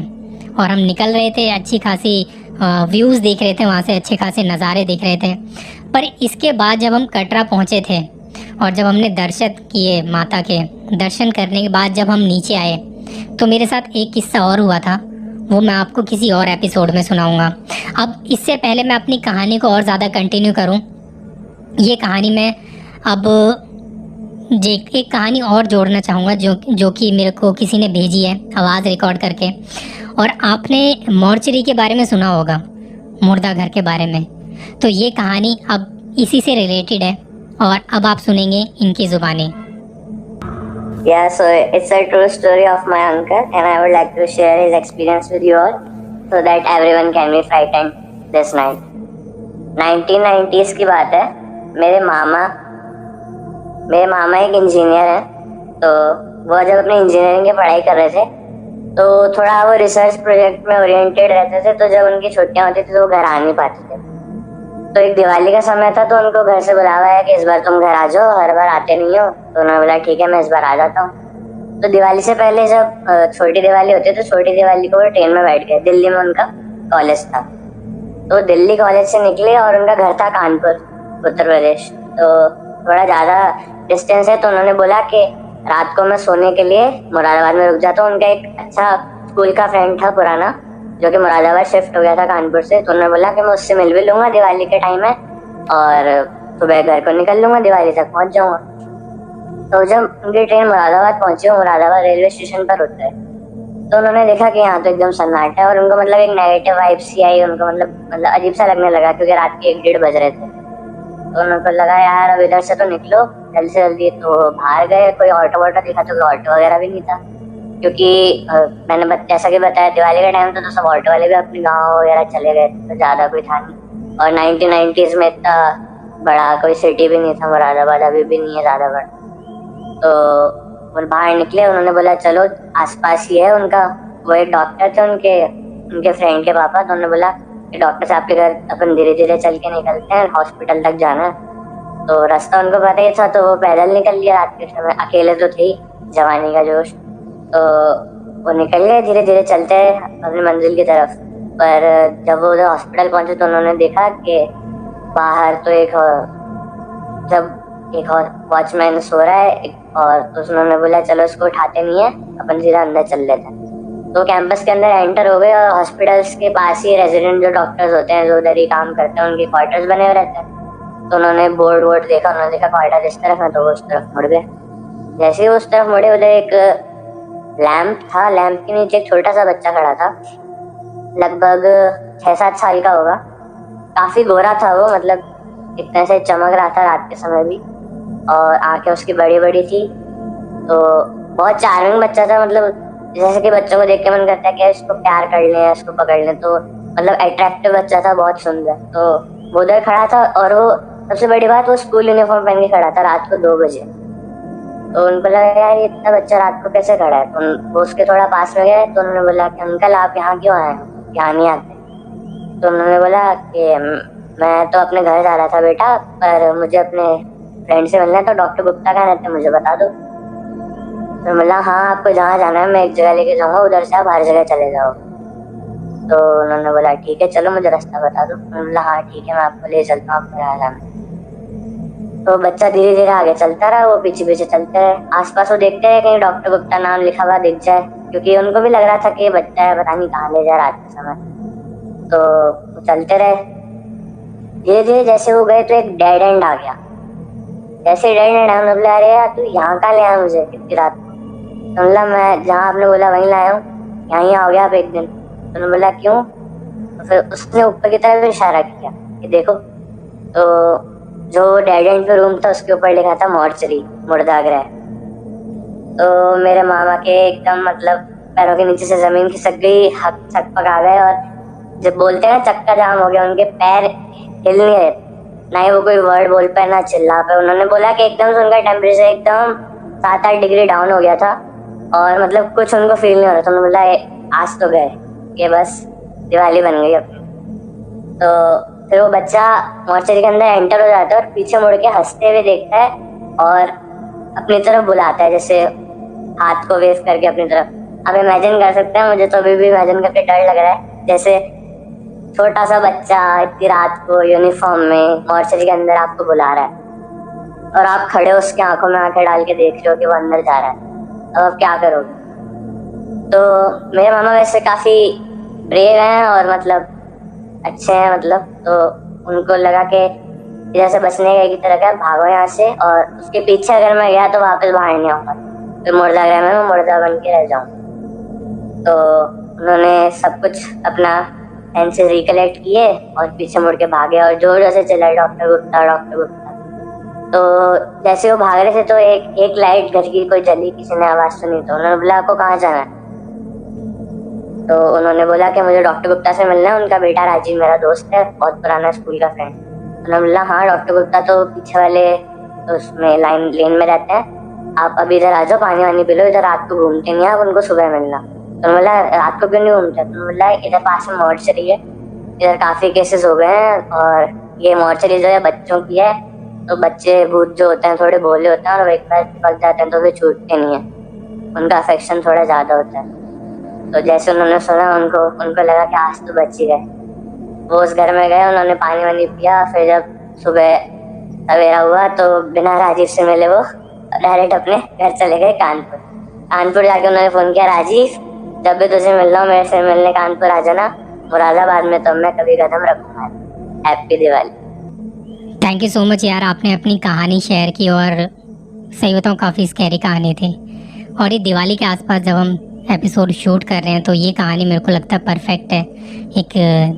और हम निकल रहे थे, अच्छी खासी व्यूज़ देख रहे थे, वहाँ से अच्छे खासे नज़ारे दिख रहे थे। पर इसके बाद जब हम कटरा पहुँचे थे और जब हमने दर्शन किए, माता के दर्शन करने के बाद जब हम नीचे आए, तो मेरे साथ एक किस्सा और हुआ था। वो मैं आपको किसी और एपिसोड में सुनाऊंगा। अब इससे पहले मैं अपनी कहानी को और ज़्यादा कंटिन्यू करूं, ये कहानी मैं अब एक कहानी और जोड़ना चाहूँगा जो कि मेरे को किसी ने भेजी है आवाज़ रिकॉर्ड करके। और आपने मॉर्चरी के बारे में सुना होगा, मुर्दा घर के बारे में। तो ये कहानी अब इसी से रिलेटेड है और अब आप सुनेंगे इनकी ज़ुबानी। Yeah, so it's a true story of my uncle, and I would like to share his experience with you all, so that everyone can be frightened this night. 1990s की बात है। मेरे मामा एक इंजीनियर हैं, तो वो जब अपनी इंजीनियरिंग की पढ़ाई कर रहे थे तो थोड़ा वो रिसर्च प्रोजेक्ट में ओरिएंटेड रहते थे। तो जब उनकी छुट्टियां होती थी तो वो घर आ नहीं पाते थे। तो एक दिवाली का समय था, तो उनको घर से बुलावा है कि इस बार तुम घर आ जाओ, हर बार आते नहीं हो। तो उन्होंने बोला ठीक है, मैं इस बार आ जाता हूँ। तो दिवाली से पहले जब छोटी दिवाली होती है तो छोटी दिवाली को वो ट्रेन में बैठ गए। दिल्ली में उनका कॉलेज था, तो दिल्ली कॉलेज से निकले और उनका घर था कानपुर, उत्तर प्रदेश। तो थोड़ा ज़्यादा डिस्टेंस है, तो उन्होंने बोला कि रात को मैं सोने के लिए मुरादाबाद में रुक जाता हूँ। उनका एक अच्छा स्कूल का फ्रेंड था पुराना, जो कि मुरादाबाद शिफ्ट हो गया था कानपुर से। तो उन्होंने बोला कि मैं उससे मिल भी लूंगा, दिवाली के टाइम है, और सुबह घर को निकल लूंगा, दिवाली तक पहुंच जाऊंगा। तो जब उनकी ट्रेन मुरादाबाद पहुंची, मुरादाबाद रेलवे स्टेशन पर उतरे, तो उन्होंने देखा कि यहाँ तो एकदम सन्नाटा है। और उनको मतलब एक नेगेटिव वाइब सी आई, उनको मतलब अजीब सा लगने लगा, क्योंकि रात के 1-1:30 बज रहे थे। तो उनको लगा यार अब इधर से तो निकलो जल्दी से जल्दी। तो बाहर गए, कोई ऑटो वोटो दिखा तो ऑटो वगैरह भी नहीं था, क्योंकि मैंने जैसा कि बताया दिवाली का टाइम था, तो सब ऑटो वाले भी अपने गाँव वगैरह चले गए, तो ज़्यादा कोई था नहीं। और 1990s में इतना बड़ा कोई सिटी भी नहीं था मुरादाबाद, अभी भी नहीं है ज़्यादा बड़ा। तो वो बाहर निकले, उन्होंने बोला चलो आसपास ही है उनका, वो एक डॉक्टर थे उनके फ्रेंड के पापा। तो उन्होंने बोला कि डॉक्टर साहब के घर अपन धीरे धीरे चल के निकलते हैं, हॉस्पिटल तक जाना है। तो रास्ता उनको पता ही था, तो वो पैदल निकल लिया रात के समय, अकेले तो थे ही, जवानी का जोश। तो वो निकल गए धीरे धीरे चलते अपनी मंजिल की तरफ। पर जब वो उधर हॉस्पिटल पहुंचे तो उन्होंने देखा कि बाहर तो एक और वॉचमैन सो रहा है, और तो उन्होंने बोला चलो इसको उठाते नहीं है, अपन सीधा अंदर चल लेते हैं। तो कैंपस के अंदर एंटर हो गए, और हॉस्पिटल्स के पास ही रेजिडेंट जो डॉक्टर्स होते हैं, जो उधर ही काम करते हैं, उनके क्वार्टर्स बने हुए रहते हैं। तो उन्होंने बोर्ड देखा, उन्होंने देखा क्वार्टर इस तरफ है, तो वो उस तरफ मुड़ गए। जैसे ही उस तरफ मुड़े, उधर एक लैंप था, लैंप के नीचे एक छोटा सा बच्चा खड़ा था, लगभग 6-7 साल का होगा। काफी गोरा था वो, मतलब इतने से चमक रहा था रात के समय भी, और आंखें उसकी बड़ी बड़ी थी। तो बहुत चार्मिंग बच्चा था, मतलब जैसे कि बच्चों को देख के मन करता है कि इसको प्यार कर लें, इसको पकड़ लें। तो मतलब अट्रैक्टिव बच्चा था, बहुत सुंदर। तो वो उधर खड़ा था, और वो सबसे बड़ी बात, वो स्कूल यूनिफॉर्म पहन के खड़ा था रात को 2 बजे। तो उनको लगा यार ये इतना बच्चा रात को कैसे खड़ा है। तो वो उसके थोड़ा पास में गए, तो उन्होंने बोला कि अंकल आप यहाँ क्यों आए हो, यहाँ नहीं आते। तो उन्होंने बोला कि मैं तो अपने घर जा रहा था बेटा, पर मुझे अपने फ्रेंड से मिलना है, तो डॉक्टर गुप्ता कहाँ रहते हैं मुझे बता दो। तो बोला हाँ आपको जहाँ जाना है मैं एक जगह लेके जाऊँगा, उधर से आप हर जगह चले जाओ। तो उन्होंने बोला ठीक है चलो मुझे रास्ता बता दो। मैंने बोला हाँ ठीक है मैं आपको ले चलता हूँ अपने आला में। तो बच्चा धीरे धीरे आगे चलता रहा, वो पीछे पीछे चलते रहे। आसपास वो देखते रहे कहीं डॉक्टर गुप्ता नाम लिखा हुआ दिख जाए, क्योंकि उनको भी लग रहा था कि ये बच्चा है पता नहीं कहाँ ले जा रात के समय। तो वो चलते रहे। धीरे धीरे जैसे वो गए तो एक डेड एंड आ गया। जैसे ही डेड एंड आया उन्होंने बोला अरे यार तू यहाँ कहाँ ले आया मुझे इतनी रात को? तो बोला मैं जहाँ आपने बोला वहीं लाया हूँ, यहाँ आओ गया आप एक दिन। तो उन्होंने बोला क्यों? तो फिर उसने ऊपर की तरफ इशारा किया कि देखो। तो जो डेड एंड पे रूम था उसके ऊपर लिखा था मॉर्चरी, मुर्दागृह। तो मेरे मामा के एकदम मतलब पैरों के नीचे से जमीन खिसक गई, हक छक पका गए। और जब बोलते हैं ना चक्का जाम हो गया, उनके पैर हिल नहीं रहे, ना ही वो कोई वर्ड बोल पाए ना चिल्ला पाए। उन्होंने बोला कि एकदम से उनका टेम्परेचर एकदम 7-8 डिग्री डाउन हो गया था और मतलब कुछ उनको फील नहीं हो रहा था। उन्होंने बोला आज तो गए, ये बस दिवाली बन गई अपनी। तो फिर वो बच्चा मॉर्चरी के अंदर एंटर हो जाता है और पीछे मुड़ के हंसते हुए देखता है और अपनी तरफ बुलाता है, जैसे हाथ को वेव करके अपनी तरफ। आप इमेजिन कर सकते हैं, मुझे तो अभी भी इमेजिन करके डर लग रहा है, जैसे छोटा सा बच्चा इतनी रात को यूनिफॉर्म में मॉर्चरी के अंदर आपको बुला रहा है और आप खड़े उसके आंखों में आंखें डाल के देख रहे हो कि वो अंदर जा रहा है। अब आप क्या करोगे? तो मेरे मामा वैसे काफी ब्रेव हैं और मतलब अच्छे हैं, मतलब तो उनको लगा कि इधर से बचने का एक ही तरह का भागो यहाँ से, और उसके पीछे अगर मैं गया तो वापस बाहर नहीं आऊंगा, फिर मुर्दागृह में मैं मुर्दा बन के रह जाऊँ। तो उन्होंने सब कुछ अपना सेंसेस रिकलेक्ट किए और पीछे मुड़ के भागे और जोर से चिल्लाए डॉक्टर गुप्ता डॉक्टर गुप्ता। तो जैसे वो भाग रहे थे तो एक लाइट घर की कोई जली, किसी ने आवाज सुनी। तो उन्होंने बोला आपको कहाँ जाना है? तो उन्होंने बोला कि मुझे डॉक्टर गुप्ता से मिलना है, उनका बेटा राजीव मेरा दोस्त है, बहुत पुराना स्कूल का फ्रेंड। उन्होंने बोला हाँ डॉक्टर गुप्ता तो पीछे वाले उसमें लेन में रहते हैं, आप अभी इधर आ जाओ, पानी वानी पी लो, इधर रात को घूमते नहीं, आप उनको सुबह मिलना। तो उन्होंने बोला रात को क्यों नहीं घूमते? तो उन्होंने बोला इधर पास में मॉर्चरी है, इधर काफी केसेस हो गए हैं और ये मॉर्चरी जो है बच्चों की है, तो बच्चे भूत जो होते हैं थोड़े भोले होते हैं और वो एक बार पक जाते हैं तो फिर छूटते नहीं है, उनका अफेक्शन थोड़ा ज्यादा होता है। तो जैसे उन्होंने सुना उनको लगा कि आज तो बच ही गए। वो उस घर में गए, उन्होंने पानी वानी पिया। फिर जब सुबह सवेरा हुआ तो बिना राजीव से मिले वो डायरेक्ट अपने घर चले गए कानपुर जाके उन्होंने फोन किया राजीव जब भी तुझे मिलना हो मेरे से मिलने कानपुर आ जाना, मुरादाबाद में तो मैं कभी कदम रखूंगा। Happy Diwali. Thank you so much यार, आपने अपनी कहानी शेयर की और सही बताऊँ काफ़ी स्कैरी कहानी थी। और ये दिवाली के आसपास जब हम एपिसोड शूट कर रहे हैं तो ये कहानी मेरे को लगता है परफेक्ट है एक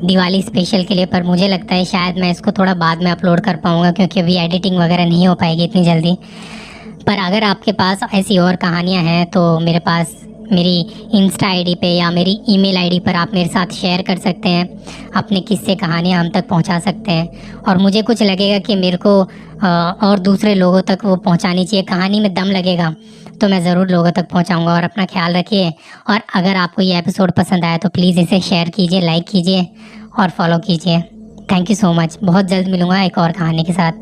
दिवाली स्पेशल के लिए। पर मुझे लगता है शायद मैं इसको थोड़ा बाद में अपलोड कर पाऊँगा क्योंकि अभी एडिटिंग वगैरह नहीं हो पाएगी इतनी जल्दी। पर अगर आपके पास ऐसी और कहानियाँ हैं तो मेरे पास मेरी इंस्टा आईडी पे या मेरी ईमेल आईडी पर आप मेरे साथ शेयर कर सकते हैं, अपने किस्से कहानियाँ हम तक पहुंचा सकते हैं। और मुझे कुछ लगेगा कि मेरे को और दूसरे लोगों तक वो पहुंचानी चाहिए, कहानी में दम लगेगा तो मैं ज़रूर लोगों तक पहुंचाऊंगा। और अपना ख्याल रखिए और अगर आपको ये एपिसोड पसंद आया तो प्लीज़ इसे शेयर कीजिए, लाइक कीजिए और फॉलो कीजिए। Thank you so much. बहुत जल्द मिलूँगा एक और कहानी के साथ।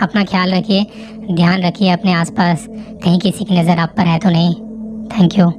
अपना ख्याल रखिए, ध्यान रखिए अपने आसपास, कहीं किसी की नज़र आप पर है तो नहीं। Thank you.